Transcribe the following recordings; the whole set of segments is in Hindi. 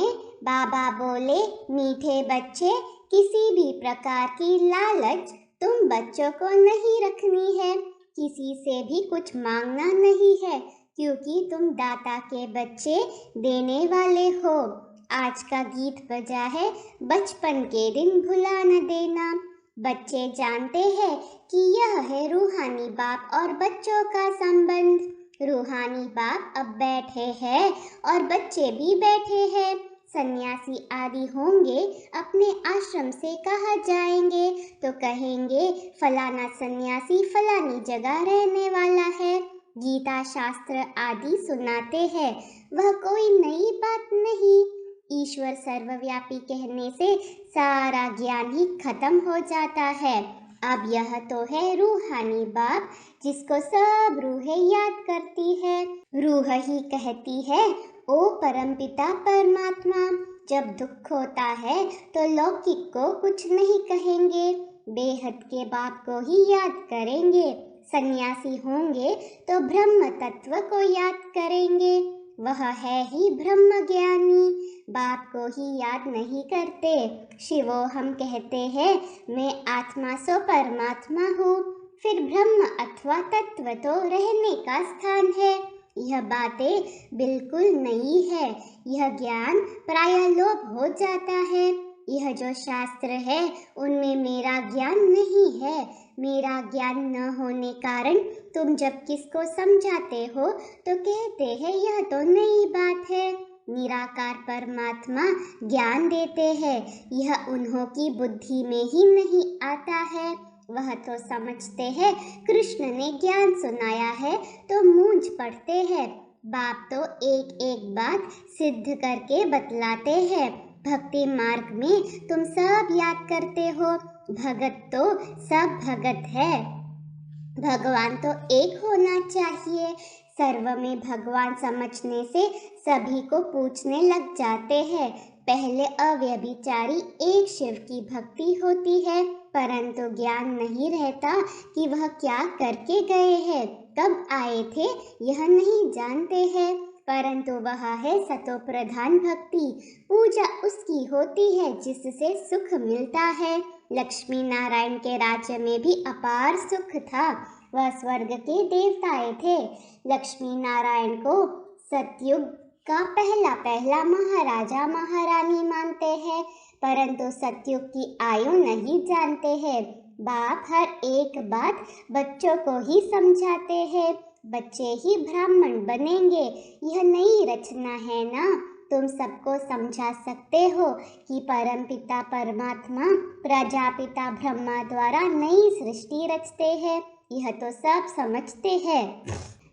में बाबा बोले, मीठे बच्चे, किसी भी प्रकार की लालच तुम बच्चों को नहीं रखनी है। किसी से भी कुछ मांगना नहीं है, क्योंकि तुम दाता के बच्चे, देने वाले हो। आज का गीत बजा है, बचपन के दिन भुला न देना। बच्चे जानते हैं कि यह है रूहानी बाप और बच्चों का संबंध। रूहानी बाप अब बैठे हैं और बच्चे भी बैठे हैं। सन्यासी आदि होंगे, अपने आश्रम से कहाँ जाएंगे तो कहेंगे फलाना सन्यासी फलानी जगह रहने वाला है। गीता शास्त्र आदि सुनाते हैं, वह कोई नई बात नहीं। ईश्वर सर्वव्यापी कहने से सारा ज्ञान ही खत्म हो जाता है। अब यह तो है रूहानी बाप, जिसको सब रूहें याद करती है। रूह ही कहती है, ओ परमपिता परमात्मा। जब दुख होता है तो लौकिक को कुछ नहीं कहेंगे, बेहद के बाप को ही याद करेंगे। सन्यासी होंगे तो ब्रह्म तत्व को याद करेंगे, वह है ही ब्रह्म ज्ञानी। बाप को ही याद नहीं करते। शिवो हम कहते हैं, मैं आत्मा सो परमात्मा हूँ। फिर ब्रह्म अथवा तत्व तो रहने का स्थान है। यह बातें बिल्कुल नई है। यह ज्ञान प्रायः लोप हो जाता है। यह जो शास्त्र है उनमें मेरा ज्ञान नहीं है। मेरा ज्ञान न होने कारण तुम जब किसको समझाते हो तो कहते हैं यह तो नई बात है। निराकार परमात्मा ज्ञान देते हैं, यह उन्हों की बुद्धि में ही नहीं आता है। वह तो समझते हैं कृष्ण ने ज्ञान सुनाया है तो मूंझ पड़ते हैं। बाप तो एक एक बात सिद्ध करके बतलाते हैं। भक्ति मार्ग में तुम सब याद करते हो, भगत तो सब भगत है। भगवान तो एक होना चाहिए। सर्व में भगवान समझने से सभी को पूछने लग जाते हैं। पहले अव्यभिचारी एक शिव की भक्ति होती है, परंतु ज्ञान नहीं रहता कि वह क्या करके गए हैं, कब आए थे, यह नहीं जानते हैं। परंतु वह है सतो प्रधान भक्ति। पूजा उसकी होती है जिससे सुख मिलता है। लक्ष्मी नारायण के राज्य में भी अपार सुख था। वह स्वर्ग के देवताएं थे। लक्ष्मी नारायण को सतयुग का पहला महाराजा महारानी मानते हैं, परंतु सतयुग की आयु नहीं जानते हैं। बाप हर एक बात बच्चों को ही समझाते हैं। बच्चे ही ब्राह्मण बनेंगे, यह नई रचना है ना। तुम सबको समझा सकते हो कि परमपिता परमात्मा प्रजापिता ब्रह्मा द्वारा नई सृष्टि रचते हैं, यह तो सब समझते हैं।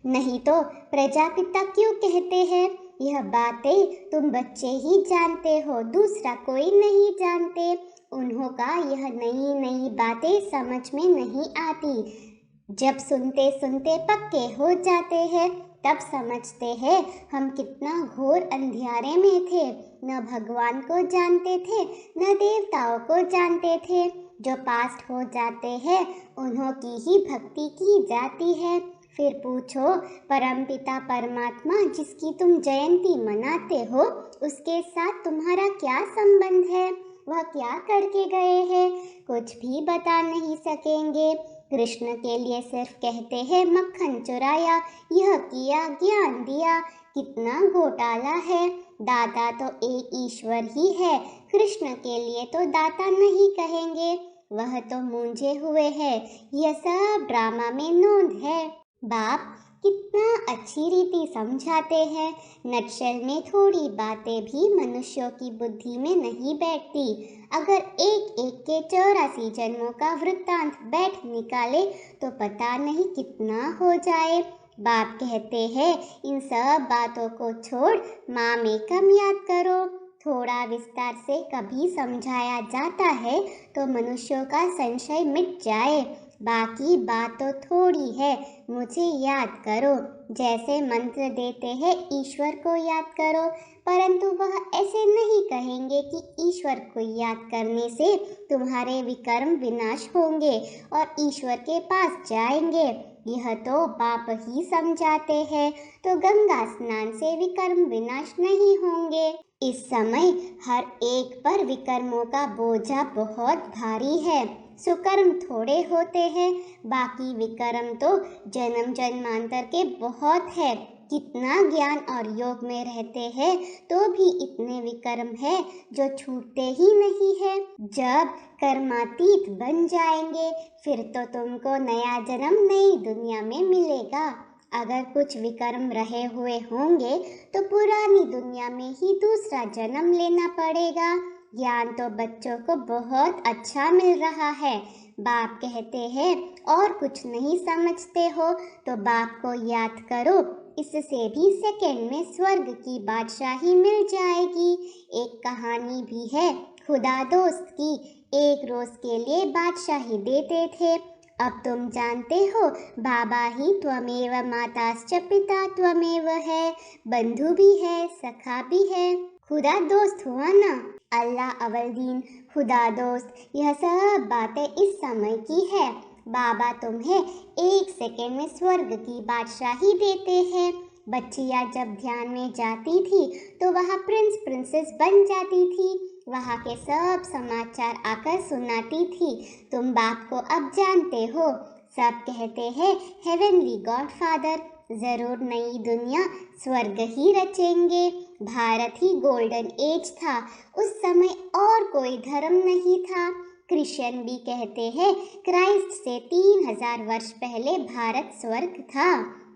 नहीं तो प्रजापिता क्यों कहते हैं? यह बातें तुम बच्चे ही जानते हो, दूसरा कोई नहीं जानते। उन्हों का यह नई नई बातें समझ में नहीं आती। जब सुनते सुनते पक्के हो जाते हैं तब समझते हैं हम कितना घोर अंधियारे में थे। न भगवान को जानते थे, न देवताओं को जानते थे। जो पास्ट हो जाते हैं उन्हों की ही भक्ति की जाती है। फिर पूछो, परमपिता परमात्मा जिसकी तुम जयंती मनाते हो उसके साथ तुम्हारा क्या संबंध है? वह क्या करके गए हैं? कुछ भी बता नहीं सकेंगे। कृष्ण के लिए सिर्फ कहते हैं मक्खन चुराया, यह किया, ज्ञान दिया। कितना घोटाला है। दाता तो एक ईश्वर ही है। कृष्ण के लिए तो दाता नहीं कहेंगे, वह तो मूंझे हुए है। यह सब ड्रामा में नोंद है। बाप कितना अच्छी रीति समझाते हैं। नटशल में थोड़ी बातें भी मनुष्यों की बुद्धि में नहीं बैठती। अगर एक एक के 84 जन्मों का वृत्तांत बैठ निकाले तो पता नहीं कितना हो जाए। बाप कहते हैं इन सब बातों को छोड़ माँ में कम याद करो। थोड़ा विस्तार से कभी समझाया जाता है तो मनुष्यों का संशय मिट जाए। बाकी बात तो थोड़ी है, मुझे याद करो। जैसे मंत्र देते हैं ईश्वर को याद करो, परंतु वह ऐसे नहीं कहेंगे कि ईश्वर को याद करने से तुम्हारे विकर्म विनाश होंगे और ईश्वर के पास जाएंगे। यह तो बाप ही समझाते हैं। तो गंगा स्नान से विकर्म विनाश नहीं होंगे। इस समय हर एक पर विकर्मों का बोझा बहुत भारी है। सुकर्म थोड़े होते हैं, बाकी विकर्म तो जन्म जन्मांतर के बहुत है। कितना ज्ञान और योग में रहते हैं तो भी इतने विकर्म है जो छूटते ही नहीं है। जब कर्मातीत बन जाएंगे फिर तो तुमको नया जन्म नई दुनिया में मिलेगा। अगर कुछ विकर्म रहे हुए होंगे तो पुरानी दुनिया में ही दूसरा जन्म लेना पड़ेगा। ज्ञान तो बच्चों को बहुत अच्छा मिल रहा है। बाप कहते हैं और कुछ नहीं समझते हो तो बाप को याद करो, इससे भी सेकंड में स्वर्ग की बादशाही मिल जाएगी। एक कहानी भी है खुदा दोस्त की, एक रोज के लिए बादशाही देते थे। अब तुम जानते हो बाबा ही त्वमेव माताश्च पिता त्वमेव है, बंधु भी है सखा भी है, खुदा दोस्त हुआ ना। अल्लाह अवलदीन खुदा दोस्त, यह सब बातें इस समय की है। बाबा तुम्हें एक सेकंड में स्वर्ग की बादशाही देते हैं। बच्चियां जब ध्यान में जाती थी तो वहाँ प्रिंस प्रिंसेस बन जाती थी, वहाँ के सब समाचार आकर सुनाती थी। तुम बाप को अब जानते हो, सब कहते हैं हेवनली गॉडफादर। जरूर नई दुनिया स्वर्ग ही रचेंगे। भारत ही गोल्डन एज था, उस समय और कोई धर्म नहीं था। क्रिश्चियन भी कहते हैं क्राइस्ट से 3000 वर्ष पहले भारत स्वर्ग था,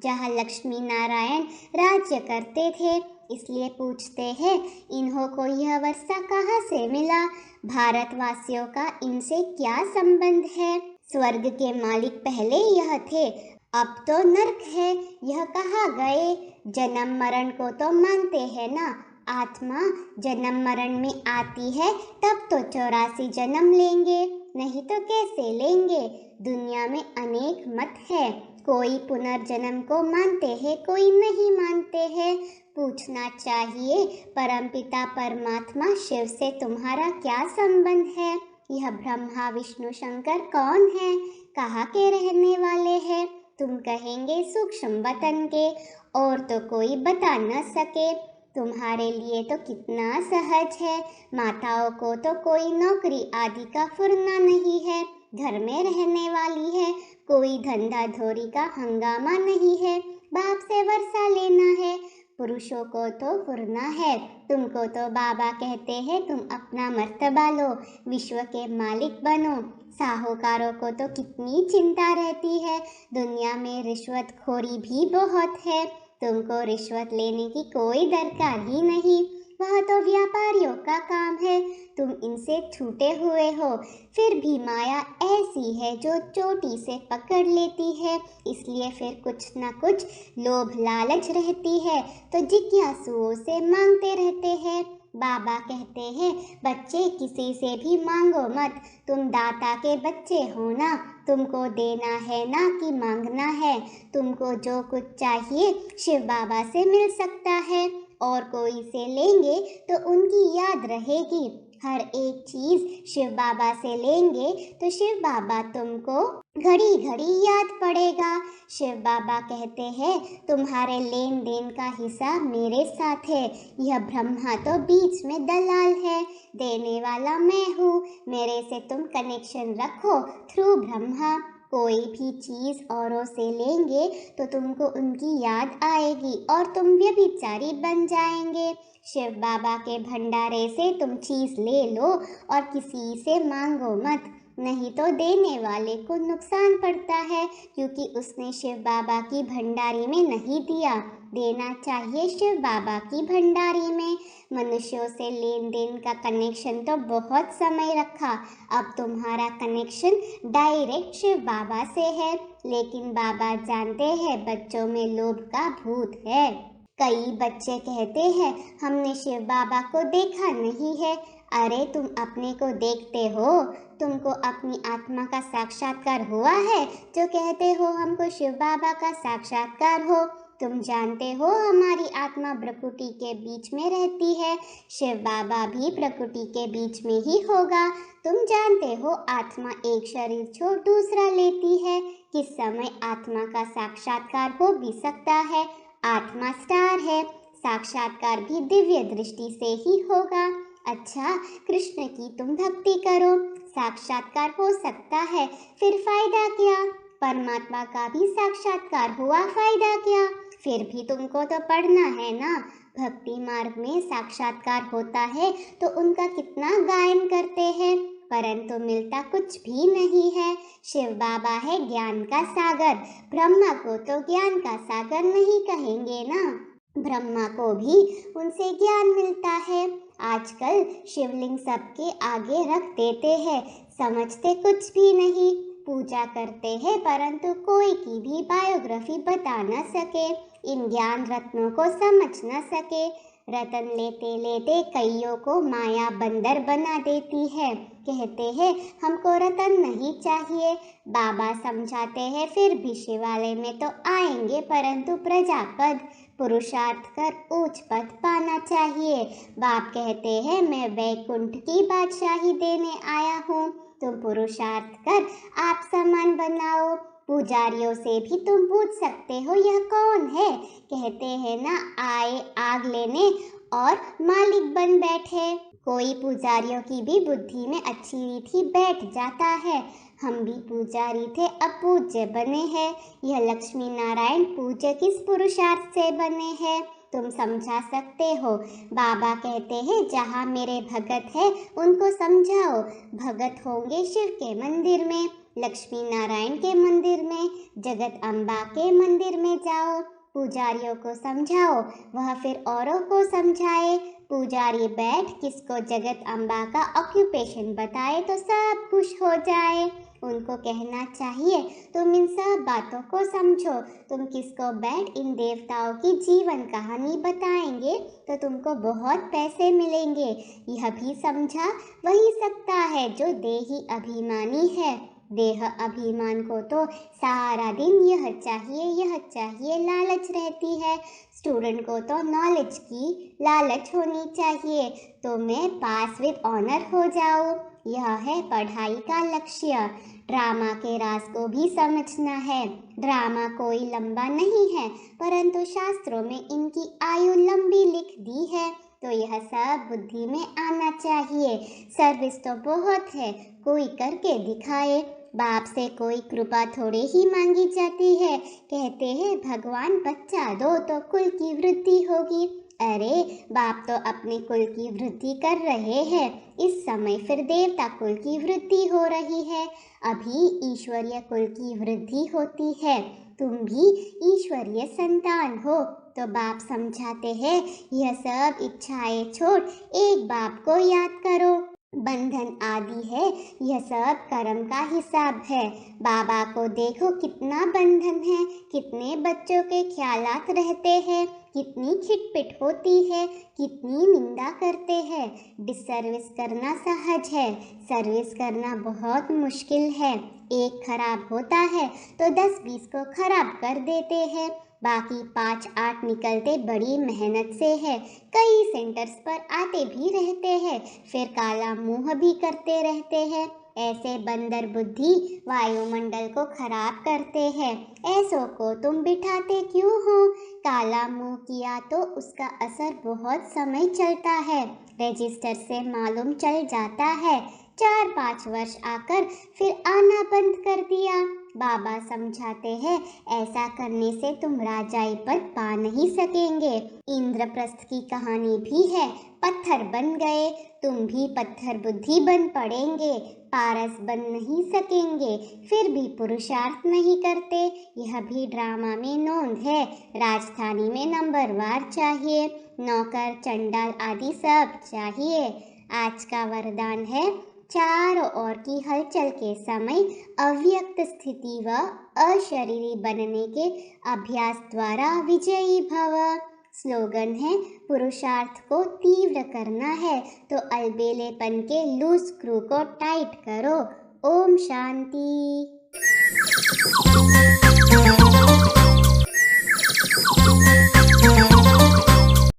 जहाँ लक्ष्मी नारायण राज्य करते थे। इसलिए पूछते हैं इन्हों को यह वर्षा कहाँ से मिला, भारतवासियों का इनसे क्या संबंध है। स्वर्ग के मालिक पहले यह थे, अब तो नर्क है, यह कहाँ गए। जन्म मरण को तो मानते हैं ना, आत्मा जन्म मरण में आती है तब तो 84 जन्म लेंगे, नहीं तो कैसे लेंगे। दुनिया में अनेक मत है, कोई पुनर्जन्म को मानते हैं कोई नहीं मानते हैं। पूछना चाहिए परमपिता परमात्मा शिव से तुम्हारा क्या संबंध है। यह ब्रह्मा विष्णु शंकर कौन है, कहाँ के रहने वाले हैं। तुम कहेंगे सूक्ष्म वतन के, और तो कोई बता न सके। तुम्हारे लिए तो कितना सहज है, माताओं को तो कोई नौकरी आदि का फुरना नहीं है, घर में रहने वाली है, कोई धंधा धोरी का हंगामा नहीं है, बाप से वर्षा लेना है। पुरुषों को तो फुरना है, तुमको तो बाबा कहते हैं तुम अपना मर्तबा लो, विश्व के मालिक बनो। साहूकारों को तो कितनी चिंता रहती है, दुनिया में रिश्वतखोरी भी बहुत है, तुमको रिश्वत लेने की कोई दरकार ही नहीं, वह तो व्यापारियों का काम है, तुम इनसे छूटे हुए हो। फिर भी माया ऐसी है जो चोटी से पकड़ लेती है, इसलिए फिर कुछ न कुछ लोभ लालच रहती है तो जिज्ञासुओं से मांगते रहते हैं। बाबा कहते हैं बच्चे किसी से भी मांगो मत, तुम दाता के बच्चे हो ना, तुमको देना है ना कि मांगना है। तुमको जो कुछ चाहिए शिव बाबा से मिल सकता है, और कोई से लेंगे तो उनकी याद रहेगी। हर एक चीज शिव बाबा से लेंगे तो शिव बाबा तुमको घड़ी घड़ी याद पड़ेगा। शिव बाबा कहते हैं तुम्हारे लेन देन का हिसाब मेरे साथ है, यह ब्रह्मा तो बीच में दलाल है, देने वाला मैं हूँ, मेरे से तुम कनेक्शन रखो थ्रू ब्रह्मा। कोई भी चीज औरों से लेंगे तो तुमको उनकी याद आएगी और तुम व्यभिचारी बन जाएंगे। शिव बाबा के भंडारे से तुम चीज ले लो और किसी से मांगो मत, नहीं तो देने वाले को नुकसान पड़ता है, क्योंकि उसने शिव बाबा की भंडारी में नहीं दिया। देना चाहिए शिव बाबा की भंडारी में। मनुष्यों से लेन देन का कनेक्शन तो बहुत समय रखा, अब तुम्हारा कनेक्शन डायरेक्ट शिव बाबा से है, लेकिन बाबा जानते हैं बच्चों में लोभ का भूत है। कई बच्चे कहते हैं हमने शिव बाबा को देखा नहीं है। अरे तुम अपने को देखते हो, तुमको अपनी आत्मा का साक्षात्कार हुआ है जो कहते हो हमको शिव बाबा का साक्षात्कार हो। तुम जानते हो हमारी आत्मा प्रकृति के बीच में रहती है, शिव बाबा भी प्रकृति के बीच में ही होगा। तुम जानते हो आत्मा एक शरीर छोड़ दूसरा लेती है, किस समय आत्मा का साक्षात्कार हो भी सकता है। आत्मा स्टार है, साक्षात्कार भी दिव्य दृष्टि से ही होगा। अच्छा, कृष्ण की तुम भक्ति करो, साक्षात्कार हो सकता है, फिर फायदा क्या? परमात्मा का भी साक्षात्कार हुआ, फायदा क्या? फिर भी तुमको तो पढ़ना है ना। भक्ति मार्ग में साक्षात्कार होता है तो उनका कितना गायन करते हैं, परंतु मिलता कुछ भी नहीं है। शिव बाबा है ज्ञान का सागर, ब्रह्मा को तो ज्ञान का सागर नहीं कहेंगे ना। ब्रह्मा को भी उनसे ज्ञान मिलता है। आजकल शिवलिंग सबके आगे रख देते हैं, समझते कुछ भी नहीं, पूजा करते हैं परंतु कोई की भी बायोग्राफी बता न सके, इन ज्ञान रत्नों को समझ न सके। रतन लेते लेते कईयों को माया बंदर बना देती है, कहते हैं हमको रतन नहीं चाहिए। बाबा समझाते हैं फिर भी शिवालय में तो आएंगे परंतु प्रजापद, पुरुषार्थ कर ऊंच पद पाना चाहिए। बाप कहते हैं मैं वैकुंठ की बादशाही देने आया हूँ, तुम पुरुषार्थ कर आप समान बनाओ। पुजारियों से भी तुम पूछ सकते हो यह कौन है, कहते हैं ना आए आग लेने और मालिक बन बैठे। कोई पुजारियों की भी बुद्धि में अच्छी रीति बैठ जाता है, हम भी पुजारी थे अब पूज्य बने हैं। यह लक्ष्मी नारायण पूज्य किस पुरुषार्थ से बने हैं, तुम समझा सकते हो। बाबा कहते हैं जहाँ मेरे भगत है उनको समझाओ, भगत होंगे शिव के मंदिर में, लक्ष्मी नारायण के मंदिर में, जगत अम्बा के मंदिर में जाओ, पुजारियों को समझाओ, वह फिर औरों को समझाए। पुजारी बैठ किसको जगत अम्बा का ऑक्यूपेशन बताए तो सब खुश हो जाए। उनको कहना चाहिए तुम इन सब बातों को समझो, तुम किसको बैठ इन देवताओं की जीवन कहानी बताएंगे तो तुमको बहुत पैसे मिलेंगे। यह भी समझा वही सकता है जो देही अभिमानी है। देह अभिमान को तो सारा दिन यह चाहिए लालच रहती है। स्टूडेंट को तो नॉलेज की लालच होनी चाहिए, तो मैं पास विद ऑनर हो जाऊँ, यह है पढ़ाई का लक्ष्य। ड्रामा के राज को भी समझना है। ड्रामा कोई लंबा नहीं है परंतु शास्त्रों में इनकी आयु लंबी लिख दी है, तो यह सब बुद्धि में आना चाहिए। सर्विस तो बहुत है, कोई करके दिखाए। बाप से कोई कृपा थोड़े ही मांगी जाती है, कहते हैं भगवान बच्चा दो तो कुल की वृद्धि होगी। अरे बाप तो अपने कुल की वृद्धि कर रहे हैं, इस समय फिर देवता कुल की वृद्धि हो रही है, अभी ईश्वरीय कुल की वृद्धि होती है। तुम भी ईश्वरीय संतान हो, तो बाप समझाते हैं यह सब इच्छाएं छोड़ एक बाप को याद करो। बंधन आदि है, यह सब कर्म का हिसाब है। बाबा को देखो कितना बंधन है, कितने बच्चों के ख्यालात रहते हैं, कितनी खिटपिट होती है, कितनी निंदा करते हैं। डिसर्विस करना सहज है, सर्विस करना बहुत मुश्किल है। एक खराब होता है तो 10-20 को खराब कर देते हैं, बाकी 5-8 निकलते बड़ी मेहनत से है। कई सेंटर्स पर आते भी रहते हैं, फिर काला मुंह भी करते रहते हैं। ऐसे बंदर बुद्धि वायुमंडल को खराब करते हैं, ऐसों को तुम बिठाते क्यों हो? काला मुंह किया तो उसका असर बहुत समय चलता है, रजिस्टर से मालूम चल जाता है। 4-5 वर्ष आकर फिर आना बंद कर दिया। बाबा समझाते हैं ऐसा करने से तुम राजाई पद पा नहीं सकेंगे। इंद्रप्रस्थ की कहानी भी है, पत्थर बन गए, तुम भी पत्थर बुद्धि बन पड़ेंगे, पारस बन नहीं सकेंगे, फिर भी पुरुषार्थ नहीं करते। यह भी ड्रामा में नोंद है। राजधानी में नंबरवार चाहिए, नौकर चंडाल आदि सब चाहिए। आज का वरदान है चारों ओर की हलचल के समय अव्यक्त स्थिति व अशरीरी बनने के अभ्यास द्वारा विजयी भव। स्लोगन है पुरुषार्थ को तीव्र करना है तो अलबेलेपन के लूज स्क्रू को टाइट करो। ओम शांति।